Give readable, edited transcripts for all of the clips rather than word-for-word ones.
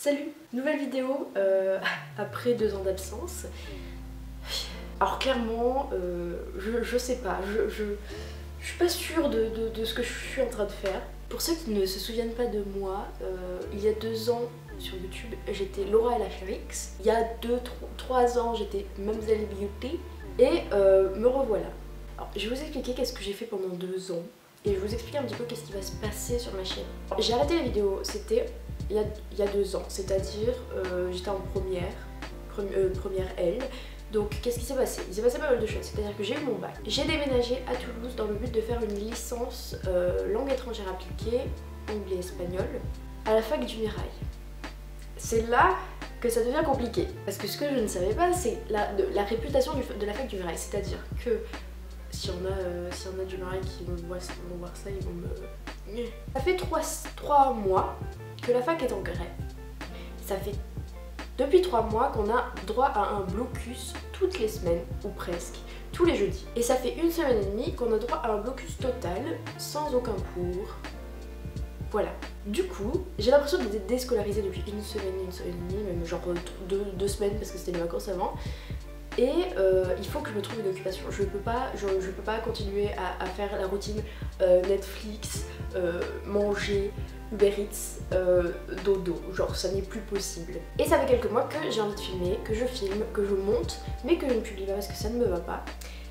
Salut! Nouvelle vidéo après 2 ans d'absence. Alors clairement, je sais pas, je suis pas sûre de ce que je suis en train de faire. Pour ceux qui ne se souviennent pas de moi, il y a 2 ans sur YouTube, j'étais Laura LFRX. Il y a 3 ans, j'étais Mamzelle Beauty. Et me revoilà. Alors, je vais vous expliquer qu'est-ce que j'ai fait pendant 2 ans. Et je vais vous expliquer un petit peu qu'est-ce qui va se passer sur ma chaîne. J'ai arrêté la vidéo, c'était il y a 2 ans. C'est-à-dire, j'étais en première L. Donc qu'est-ce qui s'est passé? Il s'est passé pas mal de choses, c'est-à-dire que j'ai eu mon bac. J'ai déménagé à Toulouse dans le but de faire une licence langue étrangère appliquée, anglais-espagnol, à la fac du Mirail. C'est là que ça devient compliqué. Parce que ce que je ne savais pas, c'est la réputation de la fac du Mirail. C'est-à-dire que si on a du Mirail qui vont voir ça, ils vont me... Ça fait 3 mois que la fac est en grève. Ça fait depuis 3 mois qu'on a droit à un blocus toutes les semaines, ou presque, tous les jeudis. Et ça fait 1 semaine et demie qu'on a droit à un blocus total, sans aucun cours. Voilà. Du coup, j'ai l'impression d'être déscolarisée depuis 1 semaine et demie, même genre 2 semaines parce que c'était les vacances avant. Et il faut que je me trouve une occupation. Je peux pas continuer à faire la routine Netflix, manger, Uber Eats, dodo. Genre ça n'est plus possible. Et ça fait quelques mois que j'ai envie de filmer, que je filme, que je monte, mais que je ne publie pas parce que ça ne me va pas.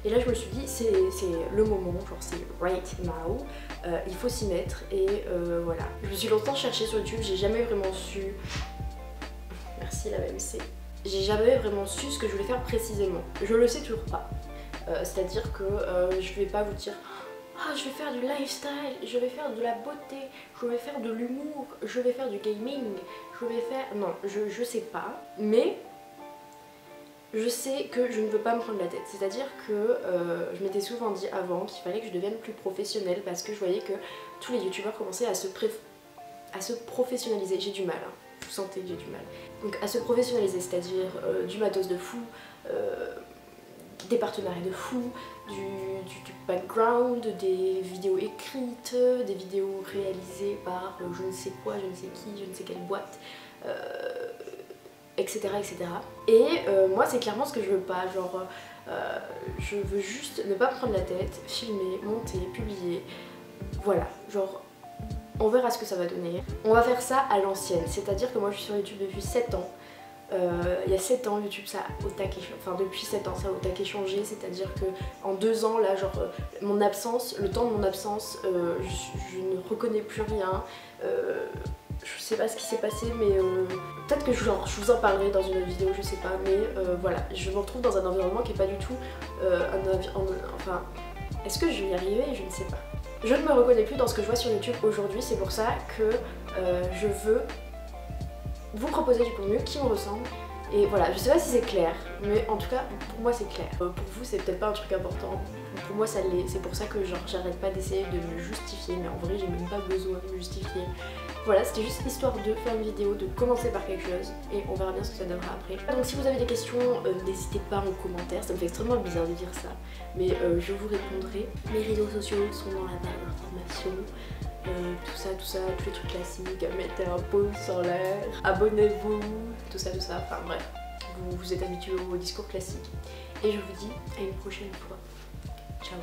Et là je me suis dit c'est le moment, genre c'est right now, il faut s'y mettre et voilà. Je me suis longtemps cherchée sur YouTube, j'ai jamais vraiment su... Merci la BMC. J'ai jamais vraiment su ce que je voulais faire précisément. Je le sais toujours pas. C'est-à-dire que je vais pas vous dire ah je vais faire du lifestyle, je vais faire de la beauté, je vais faire de l'humour, je vais faire du gaming, je vais faire... Non, je sais pas. Mais je sais que je ne veux pas me prendre la tête. C'est-à-dire que je m'étais souvent dit avant qu'il fallait que je devienne plus professionnelle parce que je voyais que tous les youtubeurs commençaient à se professionnaliser. J'ai du mal, hein. Vous sentez que j'ai du mal. Donc à se professionnaliser, c'est-à-dire du matos de fou, des partenariats de fou, du background, des vidéos écrites, des vidéos réalisées par je ne sais quoi, je ne sais qui, je ne sais quelle boîte, etc. etc. Et moi c'est clairement ce que je veux pas, genre je veux juste ne pas me prendre la tête, filmer, monter, publier, voilà, genre on verra ce que ça va donner. On va faire ça à l'ancienne, c'est-à-dire que moi je suis sur YouTube depuis 7 ans. Il y a 7 ans YouTube ça a au taquet, enfin depuis 7 ans ça a au taquet changé, c'est-à-dire que en 2 ans là genre mon absence, le temps de mon absence, je ne reconnais plus rien. Je sais pas ce qui s'est passé mais peut-être que je vous en parlerai dans une autre vidéo, je sais pas, mais voilà, je me retrouve dans un environnement qui est pas du tout enfin, est-ce que je vais y arriver? Je ne sais pas. Je ne me reconnais plus dans ce que je vois sur YouTube aujourd'hui, c'est pour ça que je veux vous proposer du contenu qui me ressemble. Et voilà, je sais pas si c'est clair, mais en tout cas pour moi c'est clair. Pour vous c'est peut-être pas un truc important, pour moi ça l'est, c'est pour ça que genre j'arrête pas d'essayer de me justifier, mais en vrai j'ai même pas besoin de me justifier. Voilà, c'était juste histoire de faire une vidéo, de commencer par quelque chose et on verra bien ce que ça donnera après. Donc si vous avez des questions, n'hésitez pas en commentaire, ça me fait extrêmement bizarre de dire ça, mais je vous répondrai. Mes réseaux sociaux sont dans la barre d'informations. Tout ça, tous les trucs classiques, mettez un pouce en l'air, abonnez-vous, tout ça, enfin bref, vous êtes habitués au discours classique. Et je vous dis à une prochaine fois. Ciao.